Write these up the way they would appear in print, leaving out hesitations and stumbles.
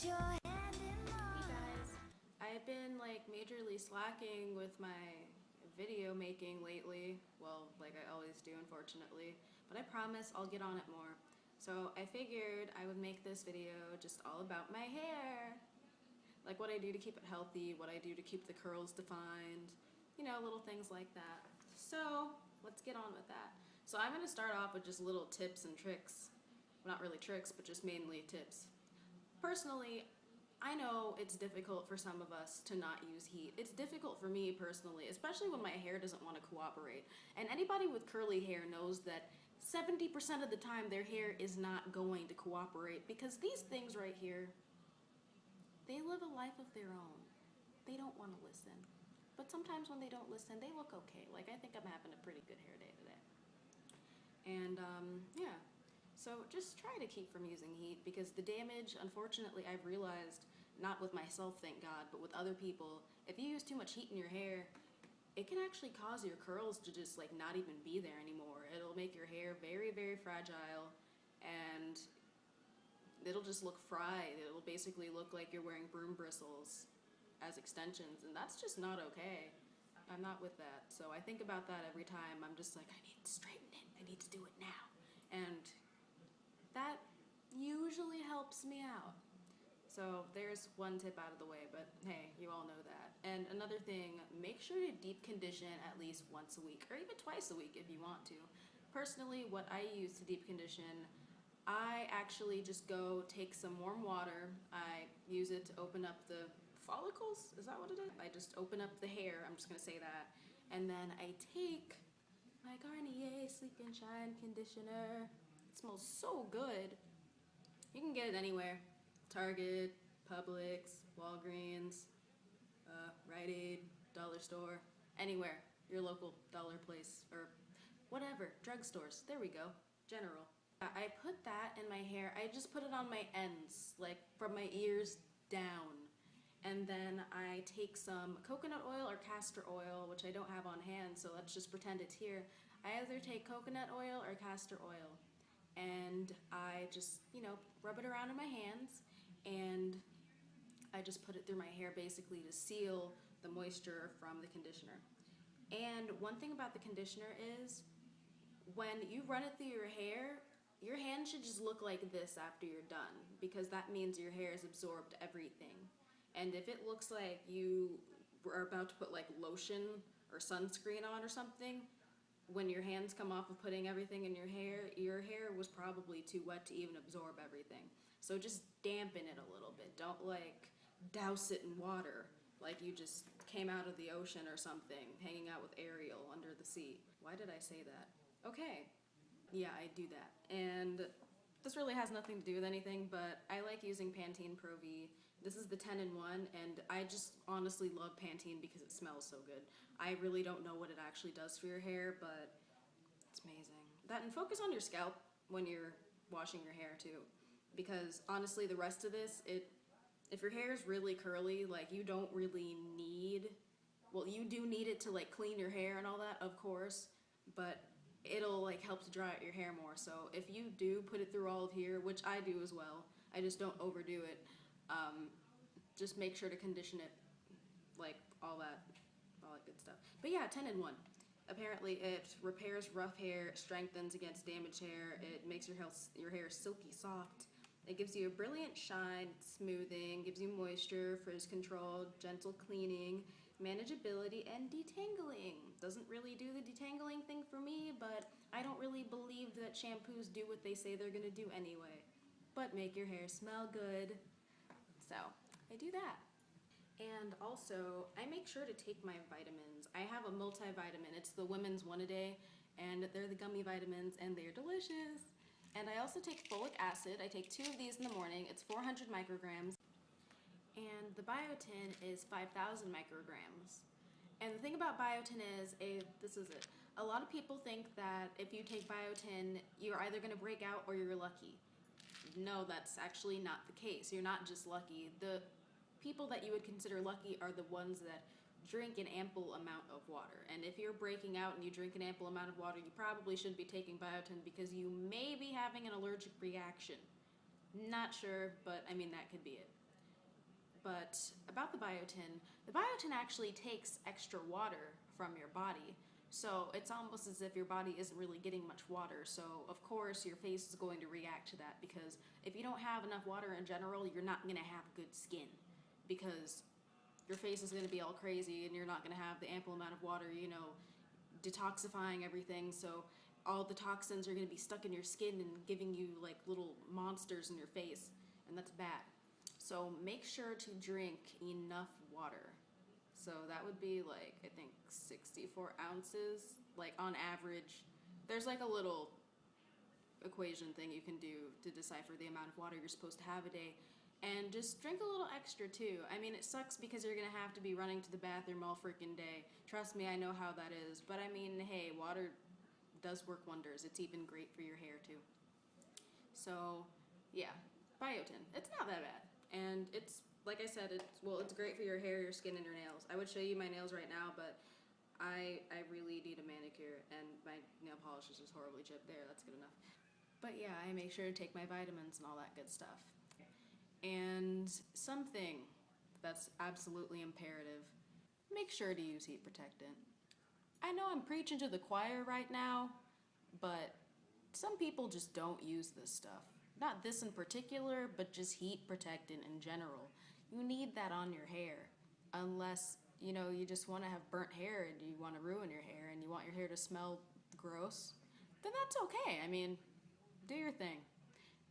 your hand in mine. Hey guys, I've been like majorly slacking with my video making lately. Well, like I always do, unfortunately, but I promise I'll get on it more. So I figured I would make this video just all about my hair. Like what I do to keep it healthy, what I do to keep the curls defined, you know, little things like that. So let's get on with that. So I'm gonna start off with just little tips and tricks. Well, not really tricks, but just mainly tips. Personally, I know it's difficult for some of us to not use heat. It's difficult for me personally, especially when my hair doesn't want to cooperate. And anybody with curly hair knows that 70% of the time their hair is not going to cooperate because these things right here, they live a life of their own. They don't want to listen. But sometimes when they don't listen, they look okay. Like I think I'm having a pretty good hair day today. And yeah, so just try to keep from using heat because the damage, unfortunately, I've realized, not with myself, thank God, but with other people, if you use too much heat in your hair, it can actually cause your curls to just like not even be there anymore. It'll make your hair very, very fragile and it'll just look fried. It'll basically look like you're wearing broom bristles as extensions, and that's just not okay. I'm not with that. So I think about that every time. I'm just like, I need to straighten it. I need to do it now. And that usually helps me out. So there's one tip out of the way, but hey, you all know that. And another thing, make sure to deep condition at least once a week, or even twice a week if you want to. Personally, what I use to deep condition, I actually just go take some warm water. I use it to open up the follicles. Is that what it is? I just open up the hair. I'm just gonna say that. And then I take my Garnier Sleep and Shine conditioner. It smells so good. You can get it anywhere. Target, Publix, Walgreens, Rite Aid, Dollar Store, anywhere. Your local dollar place or whatever. Drugstores. There we go. General. I put that in my hair. I just put it on my ends, like from my ears down. And then I take some coconut oil or castor oil, which I don't have on hand, so let's just pretend it's here. I either take coconut oil or castor oil, and I just, you know, rub it around in my hands, and I just put it through my hair basically to seal the moisture from the conditioner. And one thing about the conditioner is when you run it through your hand should just look like this after you're done because that means your hair has absorbed everything. And if it looks like you are about to put like lotion or sunscreen on or something, when your hands come off of putting everything in your hair was probably too wet to even absorb everything. So just dampen it a little bit. Don't like douse it in water like you just came out of the ocean or something, hanging out with Ariel under the sea. Why did I say that? Okay. Yeah, I do that. And this really has nothing to do with anything, but I like using Pantene Pro V. This is the 10-in-1, and I just honestly love Pantene because it smells so good. I really don't know what it actually does for your hair, but it's amazing. That and focus on your scalp when you're washing your hair too, because honestly, the rest of this, if your hair is really curly, like you don't really need, well, you do need it to like clean your hair and all that, of course, but it'll like help to dry out your hair more. So if you do put it through all of here, which I do as well, I just don't overdo it. Just make sure to condition it, like all that good stuff. But yeah, 10-in-1. Apparently, it repairs rough hair, strengthens against damaged hair. It makes your hair silky soft. It gives you a brilliant shine, smoothing, gives you moisture, frizz control, gentle cleaning, manageability, and detangling. Doesn't really do the detangling thing for me, but I don't really believe that shampoos do what they say they're gonna do anyway. But make your hair smell good. So, I do that. And also, I make sure to take my vitamins. I have a multivitamin. It's the Women's One A Day, and they're the gummy vitamins, and they're delicious. And I also take folic acid. I take 2 of these in the morning. It's 400 micrograms. And the biotin is 5,000 micrograms. And the thing about biotin is, this is it. A lot of people think that if you take biotin, you're either going to break out or you're lucky. No, that's actually not the case. You're not just lucky. The people that you would consider lucky are the ones that drink an ample amount of water. And if you're breaking out and you drink an ample amount of water, you probably shouldn't be taking biotin because you may be having an allergic reaction. Not sure, but I mean, that could be it. But about the biotin actually takes extra water from your body. So it's almost as if your body isn't really getting much water. So of course your face is going to react to that, because if you don't have enough water in general, you're not going to have good skin, because your face is going to be all crazy and you're not going to have the ample amount of water, you know, detoxifying everything. So all the toxins are going to be stuck in your skin and giving you like little monsters in your face, and that's bad. So make sure to drink enough water. So that would be like, I think 64 ounces, like on average. There's like a little equation thing you can do to decipher the amount of water you're supposed to have a day. And just drink a little extra too. I mean, it sucks because you're gonna have to be running to the bathroom all freaking day. Trust me, I know how that is. But I mean, hey, water does work wonders. It's even great for your hair too. So yeah, biotin. It's not that bad. And it's, like I said, it's great for your hair, your skin, and your nails. I would show you my nails right now, but I really need a manicure, and my nail polish is just horribly chipped. There, that's good enough. But yeah, I make sure to take my vitamins and all that good stuff. And something that's absolutely imperative, make sure to use heat protectant. I know I'm preaching to the choir right now, but some people just don't use this stuff. Not this in particular, but just heat protectant in general. You need that on your hair, unless, you know, you just want to have burnt hair and you want to ruin your hair and you want your hair to smell gross, then that's okay. I mean, do your thing.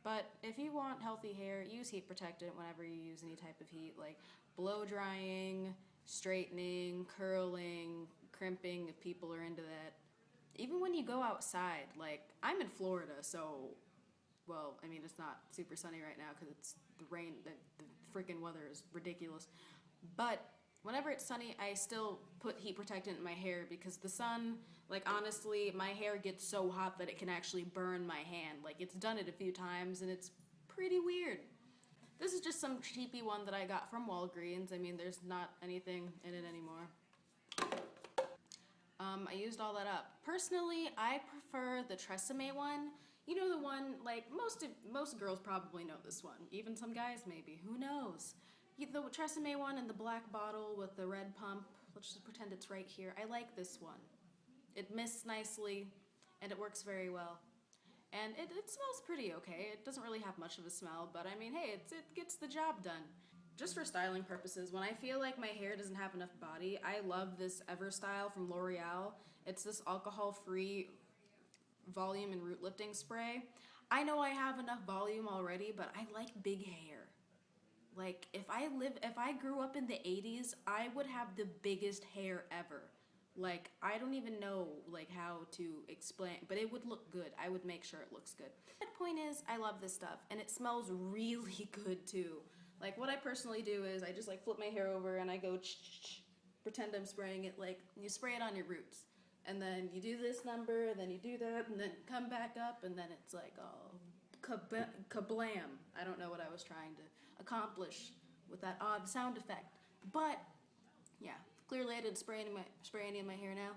But if you want healthy hair, use heat protectant whenever you use any type of heat, like blow drying, straightening, curling, crimping, if people are into that. Even when you go outside, like I'm in Florida, so, well, I mean, it's not super sunny right now because it's the rain, the freaking weather is ridiculous. But whenever it's sunny, I still put heat protectant in my hair because the sun, like honestly, my hair gets so hot that it can actually burn my hand. Like it's done it a few times and it's pretty weird. This is just some cheapy one that I got from Walgreens. I mean, there's not anything in it anymore. I used all that up. Personally, I prefer the Tresemme one. You know, the one, like most girls probably know this one. Even some guys maybe, who knows? The Tresemme one in the black bottle with the red pump. Let's just pretend it's right here. I like this one. It mists nicely, and it works very well. And it smells pretty okay. It doesn't really have much of a smell, but I mean, hey, it gets the job done. Just for styling purposes, when I feel like my hair doesn't have enough body, I love this Everstyle from L'Oreal. It's this alcohol-free volume and root lifting spray. I know I have enough volume already, but I like big hair. Like if I grew up in the 80s, I would have the biggest hair ever. Like I don't even know like how to explain, but it would look good. I would make sure it looks good. The point is, I love this stuff and it smells really good too. Like what I personally do is I just like flip my hair over and I go pretend I'm spraying it. Like you spray it on your roots. And then you do this number, and then you do that, and then come back up, and then it's like, oh, kablam. I don't know what I was trying to accomplish with that odd sound effect. But, yeah, clearly I didn't spray any of my hair now.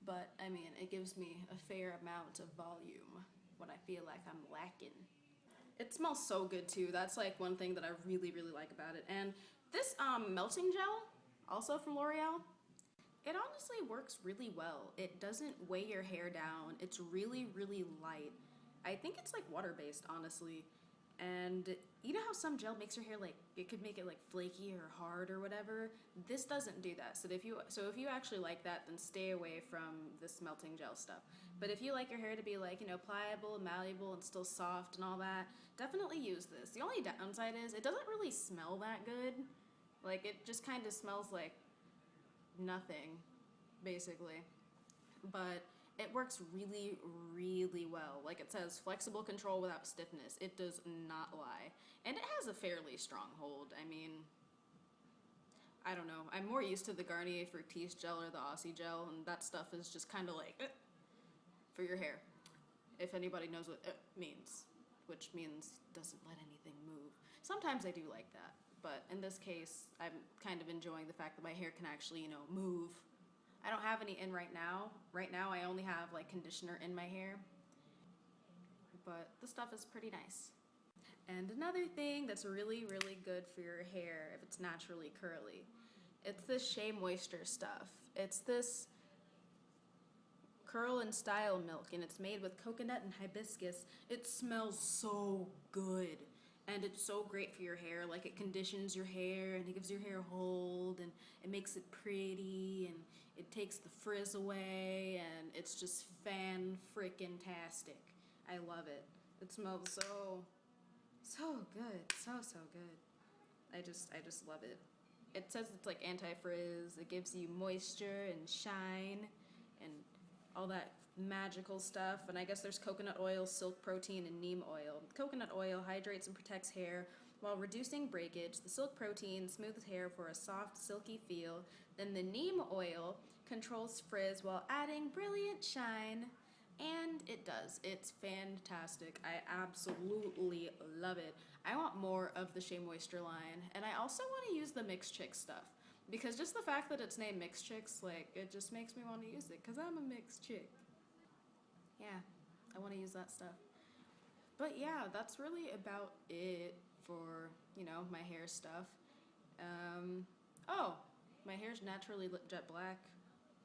But, I mean, it gives me a fair amount of volume when I feel like I'm lacking. It smells so good, too. That's, like, one thing that I really, really like about it. And this melting gel, also from L'Oreal, it honestly works really well. It doesn't weigh your hair down. It's really, really light. I think it's like water-based, honestly. And you know how some gel makes your hair like, it could make it like flaky or hard or whatever? This doesn't do that. So if you actually like that, then stay away from this melting gel stuff. But if you like your hair to be like, you know, pliable, malleable, and still soft and all that, definitely use this. The only downside is it doesn't really smell that good. Like it just kind of smells like nothing, basically. But it works really, really well. Like it says, flexible control without stiffness. It does not lie. And it has a fairly strong hold. I mean, I don't know. I'm more used to the Garnier Fructis gel or the Aussie gel, and that stuff is just kind of like, for your hair. If anybody knows what means, which means doesn't let anything move. Sometimes I do like that. But in this case, I'm kind of enjoying the fact that my hair can actually, you know, move. I don't have any in right now. Right now, I only have, like, conditioner in my hair. But the stuff is pretty nice. And another thing that's really, really good for your hair if it's naturally curly, it's this Shea Moisture stuff. It's this Curl and Style milk, and it's made with coconut and hibiscus. It smells so good, and it's so great for your hair. Like, it conditions your hair, and it gives your hair hold, and it makes it pretty, and it takes the frizz away, and it's just fan-frickin-tastic. I love it. It smells so good, so good. I just love it. It says it's like anti-frizz. It gives you moisture and shine and all that magical stuff. And I guess there's coconut oil, silk protein, and neem oil. Coconut oil hydrates and protects hair while reducing breakage. The silk protein smooths hair for a soft, silky feel. Then the neem oil controls frizz while adding brilliant shine. And it does. It's fantastic. I absolutely love it. I want more of the Shea Moisture line. And I also want to use the Mixed Chicks stuff. Because just the fact that it's named Mixed Chicks, like, it just makes me want to use it. Because I'm a mixed chick. Yeah, I want to use that stuff. But yeah, that's really about it for, you know, my hair stuff. Oh, my hair's naturally jet black.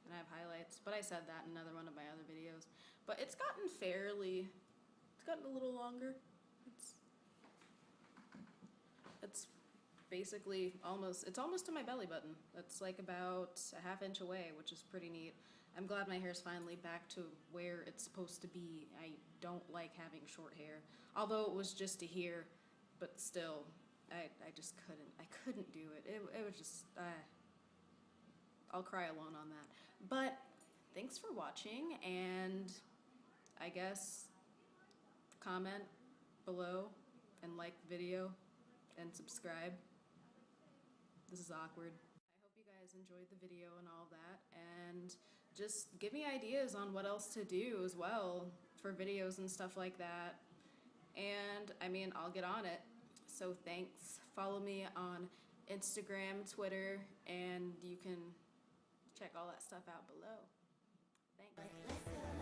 And I have highlights. But I said that in another one of my other videos. But it's gotten a little longer. It's basically it's almost to my belly button. It's like about a half inch away, which is pretty neat. I'm glad my hair's finally back to where it's supposed to be. I don't like having short hair, although it was just a here, but still, I just couldn't do it. It was just, I'll cry alone on that. But thanks for watching, and I guess comment below and like the video and subscribe. This is awkward. I hope you guys enjoyed the video and all that, and just give me ideas on what else to do as well for videos and stuff like that. And I mean, I'll get on it. So thanks. Follow me on Instagram, Twitter, and you can check all that stuff out below. Thanks.